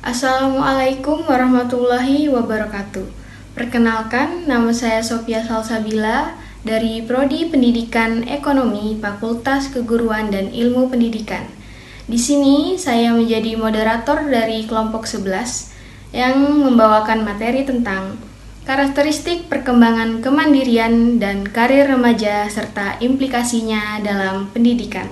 Assalamualaikum warahmatullahi wabarakatuh. Perkenalkan, nama saya Sofia Salsabila dari Prodi Pendidikan Ekonomi Fakultas Keguruan dan Ilmu Pendidikan. Di sini saya menjadi moderator dari kelompok 11 yang membawakan materi tentang karakteristik perkembangan kemandirian dan karir remaja serta implikasinya dalam pendidikan.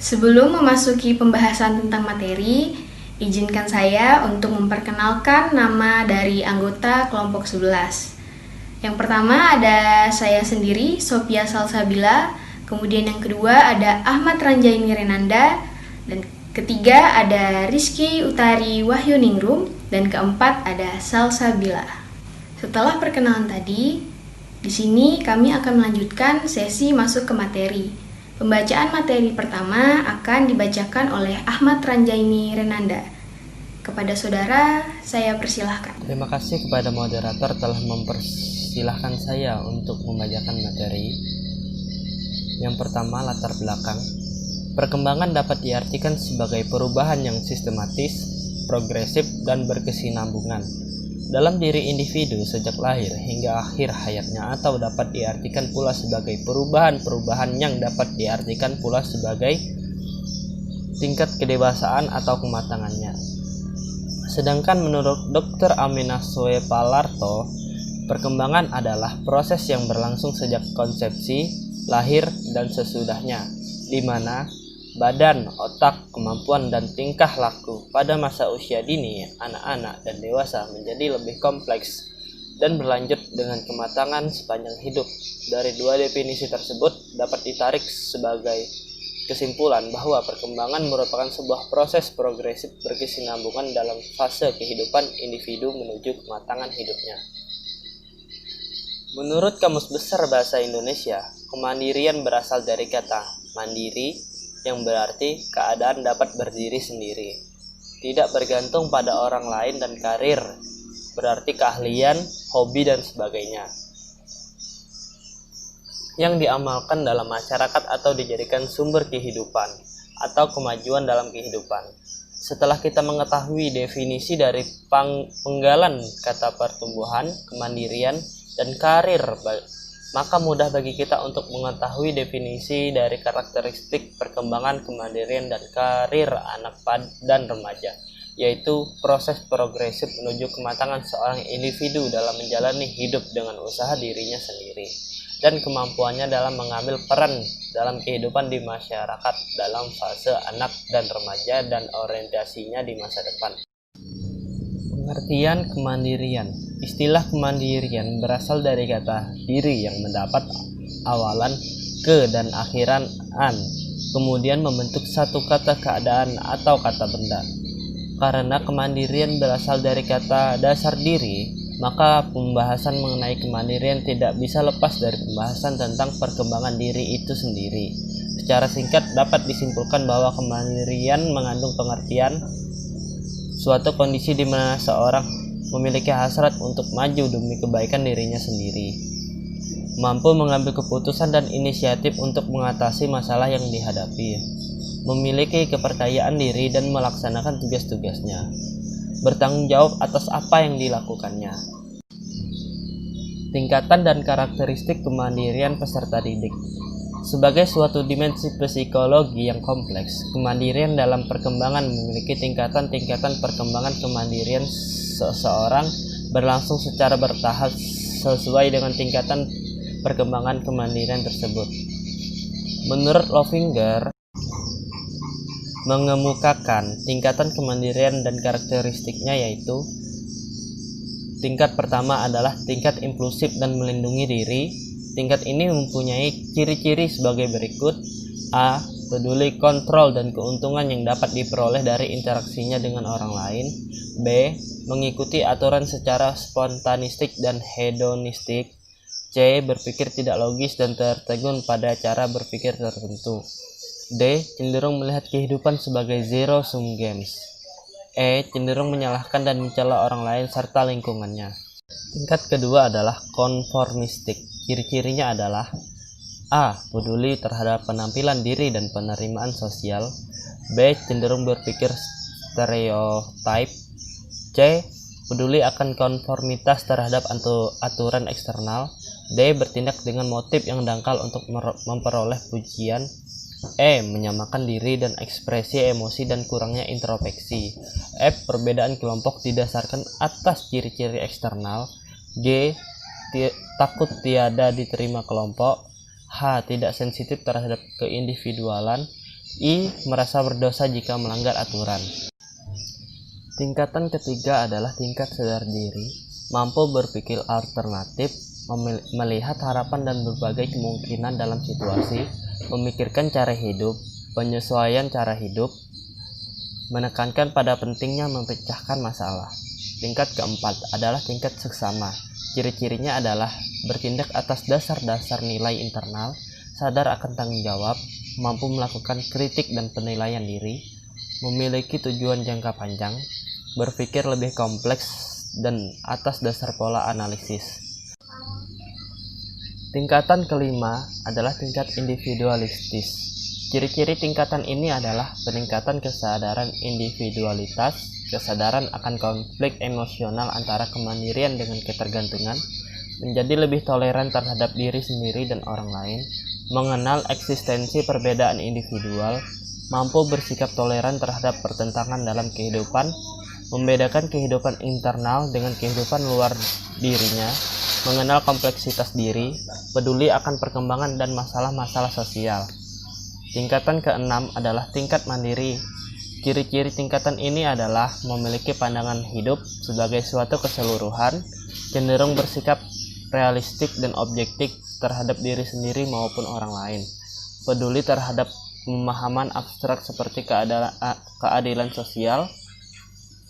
Sebelum memasuki pembahasan tentang materi, izinkan saya untuk memperkenalkan nama dari anggota kelompok 11. Yang pertama ada saya sendiri, Sophia Salsabila. Kemudian yang kedua ada Ahmad Ranjaini Renanda. Dan ketiga ada Rizky Utari Wahyuningrum. Dan keempat ada Salsabila. Setelah perkenalan tadi, di sini kami akan melanjutkan sesi masuk ke materi. Pembacaan materi pertama akan dibacakan oleh Ahmad Ranjaini Renanda. Kepada saudara, saya persilahkan. Terima kasih kepada moderator telah mempersilahkan saya untuk membacakan materi. Yang pertama, latar belakang. Perkembangan dapat diartikan sebagai perubahan yang sistematis, progresif, dan berkesinambungan dalam diri individu sejak lahir hingga akhir hayatnya, atau dapat diartikan pula sebagai perubahan-perubahan yang dapat diartikan pula sebagai tingkat kedewasaan atau kematangannya. Sedangkan menurut Dr. Aminah Soepalarto, perkembangan adalah proses yang berlangsung sejak konsepsi, lahir, dan sesudahnya, di mana badan, otak, kemampuan, dan tingkah laku pada masa usia dini, anak-anak, dan dewasa menjadi lebih kompleks dan berlanjut dengan kematangan sepanjang hidup. Dari dua definisi tersebut dapat ditarik sebagai kesimpulan bahwa perkembangan merupakan sebuah proses progresif berkesinambungan dalam fase kehidupan individu menuju kematangan hidupnya. Menurut Kamus Besar Bahasa Indonesia, kemandirian berasal dari kata mandiri, yang berarti keadaan dapat berdiri sendiri, tidak bergantung pada orang lain, dan karir berarti keahlian, hobi, dan sebagainya yang diamalkan dalam masyarakat atau dijadikan sumber kehidupan atau kemajuan dalam kehidupan. Setelah kita mengetahui definisi dari penggalan kata pertumbuhan, kemandirian, dan karir, maka mudah bagi kita untuk mengetahui definisi dari karakteristik perkembangan kemandirian dan karir anak dan remaja, yaitu proses progresif menuju kematangan seorang individu dalam menjalani hidup dengan usaha dirinya sendiri dan kemampuannya dalam mengambil peran dalam kehidupan di masyarakat dalam fase anak dan remaja dan orientasinya di masa depan. Pengertian kemandirian. Istilah kemandirian berasal dari kata diri yang mendapat awalan ke dan akhiran an, kemudian membentuk satu kata keadaan atau kata benda. Karena kemandirian berasal dari kata dasar diri, maka pembahasan mengenai kemandirian tidak bisa lepas dari pembahasan tentang perkembangan diri itu sendiri. Secara singkat dapat disimpulkan bahwa kemandirian mengandung pengertian suatu kondisi di mana seorang memiliki hasrat untuk maju demi kebaikan dirinya sendiri, mampu mengambil keputusan dan inisiatif untuk mengatasi masalah yang dihadapi, memiliki kepercayaan diri dan melaksanakan tugas-tugasnya, bertanggung jawab atas apa yang dilakukannya. Tingkatan dan karakteristik kemandirian peserta didik. Sebagai suatu dimensi psikologi yang kompleks, kemandirian dalam perkembangan memiliki tingkatan-tingkatan perkembangan kemandirian seseorang berlangsung secara bertahap sesuai dengan tingkatan perkembangan kemandirian tersebut. Menurut Lovinger, mengemukakan tingkatan kemandirian dan karakteristiknya, yaitu tingkat pertama adalah tingkat impulsif dan melindungi diri. Tingkat ini mempunyai ciri-ciri sebagai berikut. A. Peduli, kontrol, dan keuntungan yang dapat diperoleh dari interaksinya dengan orang lain. B. Mengikuti aturan secara spontanistik dan hedonistik. C. Berpikir tidak logis dan tertegun pada cara berpikir tertentu. D. Cenderung melihat kehidupan sebagai zero-sum games. E. Cenderung menyalahkan dan mencela orang lain serta lingkungannya. Tingkat kedua adalah konformistik. Ciri-cirinya adalah A. Peduli terhadap penampilan diri dan penerimaan sosial. B. Cenderung berpikir stereotip. C. Peduli akan konformitas terhadap aturan eksternal. D. Bertindak dengan motif yang dangkal untuk memperoleh pujian. E. Menyamakan diri dan ekspresi emosi dan kurangnya introspeksi. F. Perbedaan kelompok didasarkan atas ciri-ciri eksternal. G. Takut tiada diterima kelompok. H. Tidak sensitif terhadap keindividualan. I. Merasa berdosa jika melanggar aturan. Tingkatan ketiga adalah tingkat sadar diri, mampu berpikir alternatif, melihat harapan dan berbagai kemungkinan dalam situasi, memikirkan cara hidup, penyesuaian cara hidup, menekankan pada pentingnya memecahkan masalah. Tingkat keempat adalah tingkat seksama. Ciri-cirinya adalah bertindak atas dasar-dasar nilai internal, sadar akan tanggung jawab, mampu melakukan kritik dan penilaian diri, memiliki tujuan jangka panjang, berpikir lebih kompleks dan atas dasar pola analisis. Tingkatan kelima adalah tingkat individualistis. Ciri-ciri tingkatan ini adalah peningkatan kesadaran individualitas, kesadaran akan konflik emosional antara kemandirian dengan ketergantungan, menjadi lebih toleran terhadap diri sendiri dan orang lain, mengenal eksistensi perbedaan individual, mampu bersikap toleran terhadap pertentangan dalam kehidupan, membedakan kehidupan internal dengan kehidupan luar dirinya, mengenal kompleksitas diri, peduli akan perkembangan dan masalah-masalah sosial. Tingkatan keenam adalah tingkat mandiri. Ciri-ciri tingkatan ini adalah memiliki pandangan hidup sebagai suatu keseluruhan, cenderung bersikap realistik dan objektif terhadap diri sendiri maupun orang lain, peduli terhadap pemahaman abstrak seperti keadilan sosial,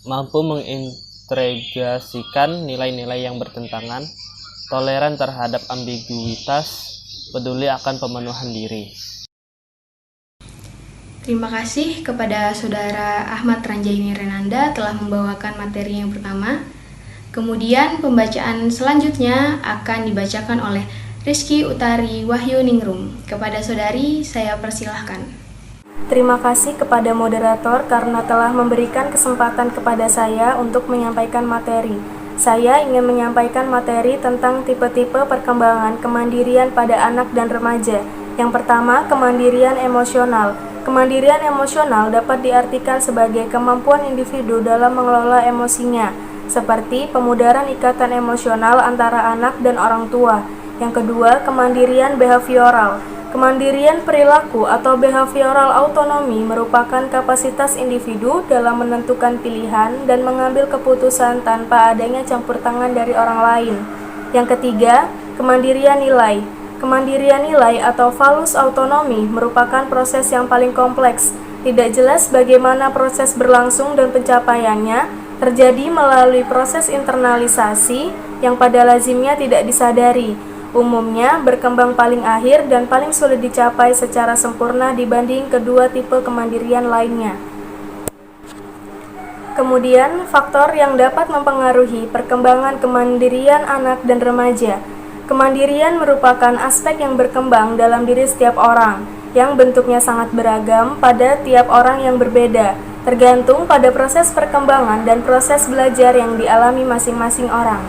mampu mengintegrasikan nilai-nilai yang bertentangan, toleran terhadap ambiguitas, peduli akan pemenuhan diri. Terima kasih kepada Saudara Ahmad Ranjaini Renanda telah membawakan materi yang pertama. Kemudian pembacaan selanjutnya akan dibacakan oleh Rizky Utari Wahyu Ningrum. Kepada saudari, saya persilahkan. Terima kasih kepada moderator karena telah memberikan kesempatan kepada saya untuk menyampaikan materi. Saya ingin menyampaikan materi tentang tipe-tipe perkembangan kemandirian pada anak dan remaja. Yang pertama, kemandirian emosional. Kemandirian emosional dapat diartikan sebagai kemampuan individu dalam mengelola emosinya, seperti pemudaran ikatan emosional antara anak dan orang tua. Yang kedua, kemandirian behavioral. Kemandirian perilaku atau behavioral autonomy merupakan kapasitas individu dalam menentukan pilihan dan mengambil keputusan tanpa adanya campur tangan dari orang lain. Yang ketiga, kemandirian nilai. Kemandirian nilai atau valus autonomy merupakan proses yang paling kompleks. Tidak jelas bagaimana proses berlangsung dan pencapaiannya terjadi melalui proses internalisasi yang pada lazimnya tidak disadari. Umumnya berkembang paling akhir dan paling sulit dicapai secara sempurna dibanding kedua tipe kemandirian lainnya. Kemudian, faktor yang dapat mempengaruhi perkembangan kemandirian anak dan remaja. Kemandirian merupakan aspek yang berkembang dalam diri setiap orang, yang bentuknya sangat beragam pada tiap orang yang berbeda, tergantung pada proses perkembangan dan proses belajar yang dialami masing-masing orang.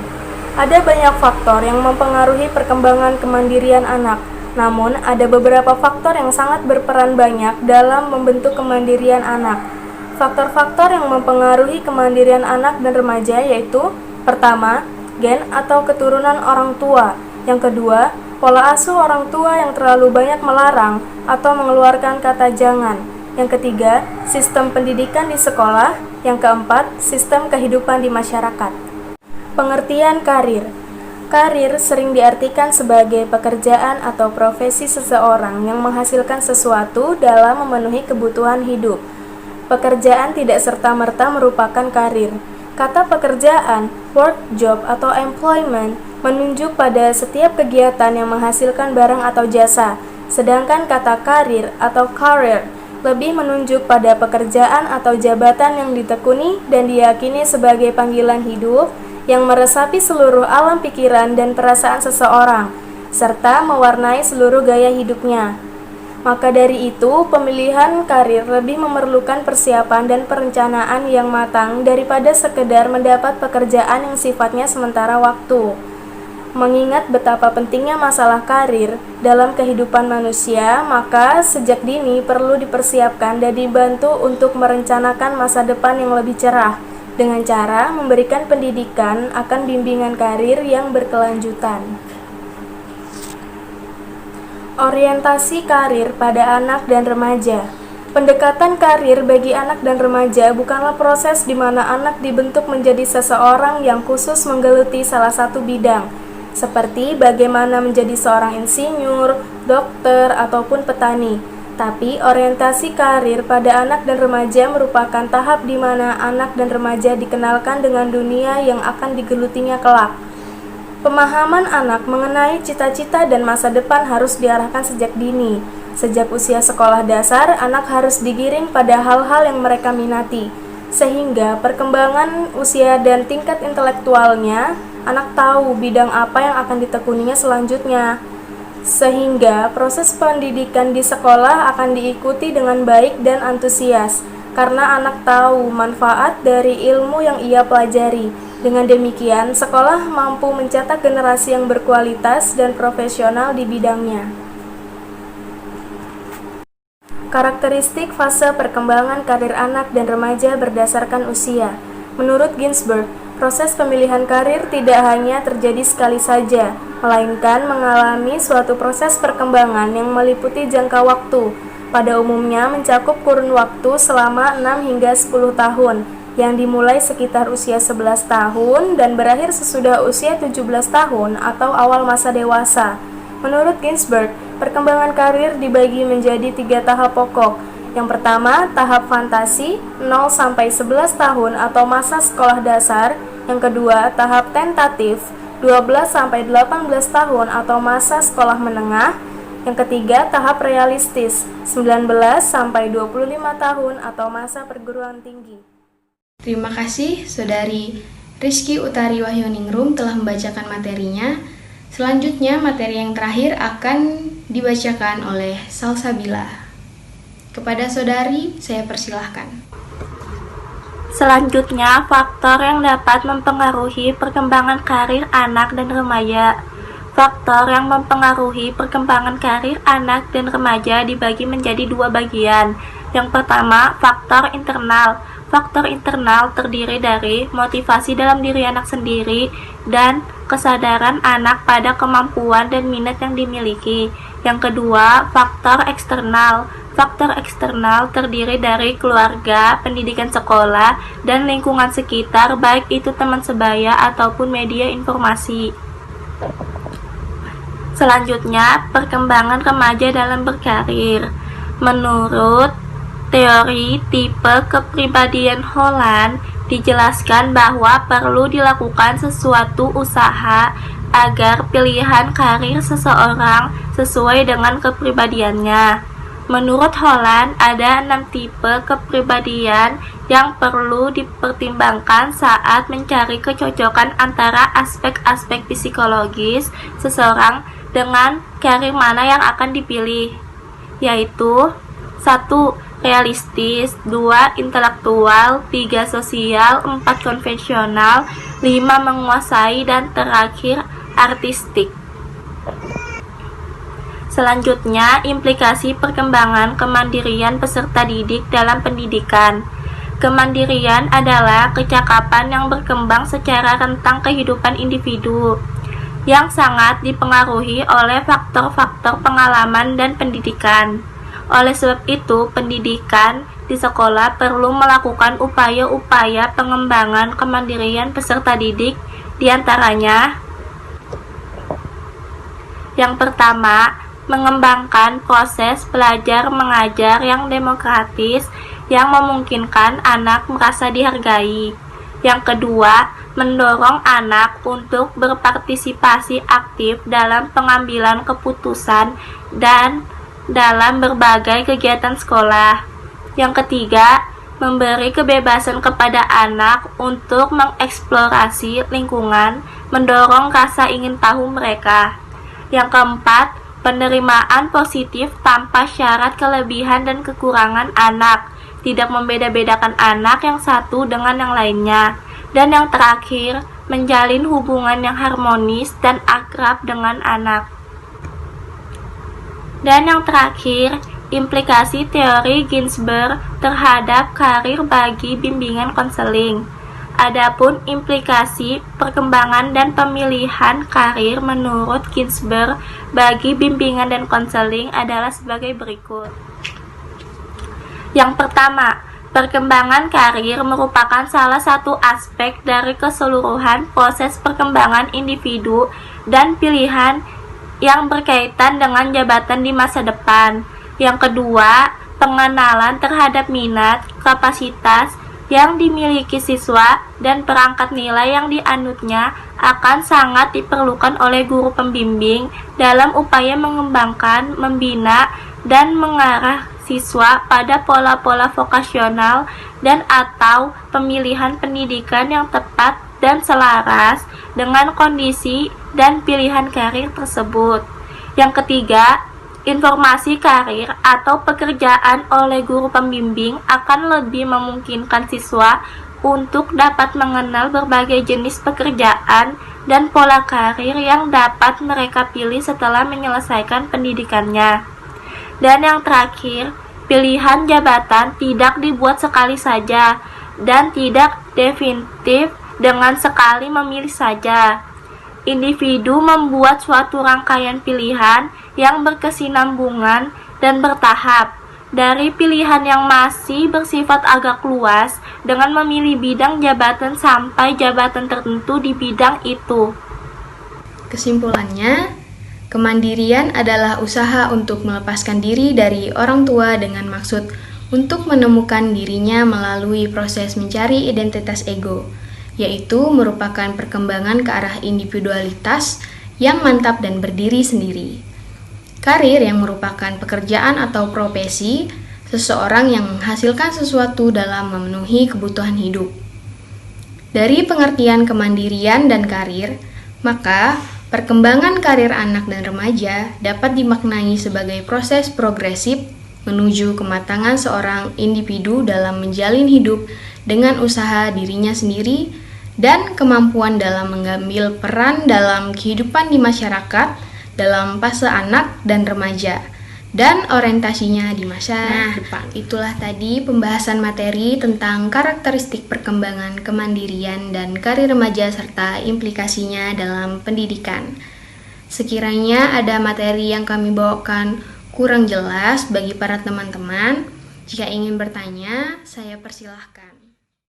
Ada banyak faktor yang mempengaruhi perkembangan kemandirian anak, namun ada beberapa faktor yang sangat berperan banyak dalam membentuk kemandirian anak. Faktor-faktor yang mempengaruhi kemandirian anak dan remaja yaitu: pertama, gen atau keturunan orang tua. Yang kedua, pola asuh orang tua yang terlalu banyak melarang atau mengeluarkan kata jangan. Yang ketiga, sistem pendidikan di sekolah. Yang keempat, sistem kehidupan di masyarakat. Pengertian karir. Karir sering diartikan sebagai pekerjaan atau profesi seseorang yang menghasilkan sesuatu dalam memenuhi kebutuhan hidup. Pekerjaan tidak serta-merta merupakan karir. Kata pekerjaan, work job atau employment, menunjuk pada setiap kegiatan yang menghasilkan barang atau jasa, sedangkan kata karir atau career lebih menunjuk pada pekerjaan atau jabatan yang ditekuni dan diyakini sebagai panggilan hidup yang meresapi seluruh alam pikiran dan perasaan seseorang, serta mewarnai seluruh gaya hidupnya. Maka dari itu, pemilihan karir lebih memerlukan persiapan dan perencanaan yang matang daripada sekedar mendapat pekerjaan yang sifatnya sementara waktu. Mengingat betapa pentingnya masalah karir dalam kehidupan manusia, maka sejak dini perlu dipersiapkan dan dibantu untuk merencanakan masa depan yang lebih cerah dengan cara memberikan pendidikan akan bimbingan karir yang berkelanjutan. Orientasi karir pada anak dan remaja. Pendekatan karir bagi anak dan remaja bukanlah proses di mana anak dibentuk menjadi seseorang yang khusus menggeluti salah satu bidang, seperti bagaimana menjadi seorang insinyur, dokter, ataupun petani. Tapi orientasi karir pada anak dan remaja merupakan tahap di mana anak dan remaja dikenalkan dengan dunia yang akan digelutinya kelak. Pemahaman anak mengenai cita-cita dan masa depan harus diarahkan sejak dini. Sejak usia sekolah dasar, anak harus digiring pada hal-hal yang mereka minati, sehingga perkembangan usia dan tingkat intelektualnya, anak tahu bidang apa yang akan ditekuninya selanjutnya. Sehingga proses pendidikan di sekolah akan diikuti dengan baik dan antusias, karena anak tahu manfaat dari ilmu yang ia pelajari. Dengan demikian, sekolah mampu mencetak generasi yang berkualitas dan profesional di bidangnya. Karakteristik fase perkembangan karir anak dan remaja berdasarkan usia. Menurut Ginsberg, proses pemilihan karir tidak hanya terjadi sekali saja, melainkan mengalami suatu proses perkembangan yang meliputi jangka waktu. Pada umumnya mencakup kurun waktu selama 6 hingga 10 tahun, yang dimulai sekitar usia 11 tahun dan berakhir sesudah usia 17 tahun atau awal masa dewasa. Menurut Ginsberg, perkembangan karir dibagi menjadi 3 tahap pokok. Yang pertama, tahap fantasi 0-11 tahun atau masa sekolah dasar. Yang kedua, tahap tentatif 12-18 tahun atau masa sekolah menengah. Yang ketiga, tahap realistis 19-25 tahun atau masa perguruan tinggi. Terima kasih Saudari Rizky Utari Wahyuningrum telah membacakan materinya. Selanjutnya materi yang terakhir akan dibacakan oleh Salsabila. Kepada Saudari saya persilahkan. Selanjutnya, faktor yang dapat mempengaruhi perkembangan karir anak dan remaja. Faktor yang mempengaruhi perkembangan karir anak dan remaja dibagi menjadi 2 bagian. Yang pertama, faktor internal. Faktor internal terdiri dari motivasi dalam diri anak sendiri dan kesadaran anak pada kemampuan dan minat yang dimiliki. Yang kedua, faktor eksternal. Faktor eksternal terdiri dari keluarga, pendidikan sekolah, dan lingkungan sekitar, baik itu teman sebaya ataupun media informasi. Selanjutnya, perkembangan remaja dalam berkarir. Menurut teori tipe kepribadian Holland, dijelaskan bahwa perlu dilakukan sesuatu usaha agar pilihan karir seseorang sesuai dengan kepribadiannya. Menurut Holland, ada 6 tipe kepribadian yang perlu dipertimbangkan saat mencari kecocokan antara aspek-aspek psikologis seseorang dengan karir mana yang akan dipilih, yaitu 1. Realistis, 2. Intelektual, 3. Sosial, 4. Konvensional, 5. Menguasai, dan terakhir artistik. Selanjutnya, implikasi perkembangan kemandirian peserta didik dalam pendidikan. Kemandirian adalah kecakapan yang berkembang secara rentang kehidupan individu, yang sangat dipengaruhi oleh faktor-faktor pengalaman dan pendidikan. Oleh sebab itu, pendidikan di sekolah perlu melakukan upaya-upaya pengembangan kemandirian peserta didik, diantaranya yang pertama, mengembangkan proses belajar mengajar yang demokratis yang memungkinkan anak merasa dihargai. Yang kedua, mendorong anak untuk berpartisipasi aktif dalam pengambilan keputusan dan dalam berbagai kegiatan sekolah. Yang ketiga, memberi kebebasan kepada anak untuk mengeksplorasi lingkungan, mendorong rasa ingin tahu mereka. Yang keempat, penerimaan positif tanpa syarat kelebihan dan kekurangan anak, tidak membeda-bedakan anak yang satu dengan yang lainnya. Dan yang terakhir, menjalin hubungan yang harmonis dan akrab dengan anak. Dan yang terakhir, implikasi teori Ginsberg terhadap karir bagi bimbingan konseling. Adapun implikasi perkembangan dan pemilihan karir menurut Ginsberg bagi bimbingan dan konseling adalah sebagai berikut. Yang pertama, perkembangan karir merupakan salah satu aspek dari keseluruhan proses perkembangan individu dan pilihan yang berkaitan dengan jabatan di masa depan. Yang kedua, pengenalan terhadap minat, kapasitas yang dimiliki siswa dan perangkat nilai yang dianutnya akan sangat diperlukan oleh guru pembimbing dalam upaya mengembangkan, membina, dan mengarah siswa pada pola-pola vokasional dan atau pemilihan pendidikan yang tepat dan selaras dengan kondisi dan pilihan karir tersebut. Yang ketiga, informasi karir atau pekerjaan oleh guru pembimbing akan lebih memungkinkan siswa untuk dapat mengenal berbagai jenis pekerjaan dan pola karir yang dapat mereka pilih setelah menyelesaikan pendidikannya. Dan yang terakhir, pilihan jabatan tidak dibuat sekali saja dan tidak definitif dengan sekali memilih saja. Individu membuat suatu rangkaian pilihan yang berkesinambungan dan bertahap, dari pilihan yang masih bersifat agak luas dengan memilih bidang jabatan sampai jabatan tertentu di bidang itu. Kesimpulannya, kemandirian adalah usaha untuk melepaskan diri dari orang tua dengan maksud untuk menemukan dirinya melalui proses mencari identitas ego, yaitu merupakan perkembangan ke arah individualitas yang mantap dan berdiri sendiri. Karir yang merupakan pekerjaan atau profesi seseorang yang menghasilkan sesuatu dalam memenuhi kebutuhan hidup. Dari pengertian kemandirian dan karir, maka perkembangan karir anak dan remaja dapat dimaknai sebagai proses progresif menuju kematangan seorang individu dalam menjalin hidup dengan usaha dirinya sendiri dan kemampuan dalam mengambil peran dalam kehidupan di masyarakat dalam fase anak dan remaja dan orientasinya di masa depan. Itulah tadi pembahasan materi tentang karakteristik perkembangan kemandirian dan karir remaja serta implikasinya dalam pendidikan. Sekiranya ada materi yang kami bawakan kurang jelas bagi para teman-teman, jika ingin bertanya, saya persilahkan.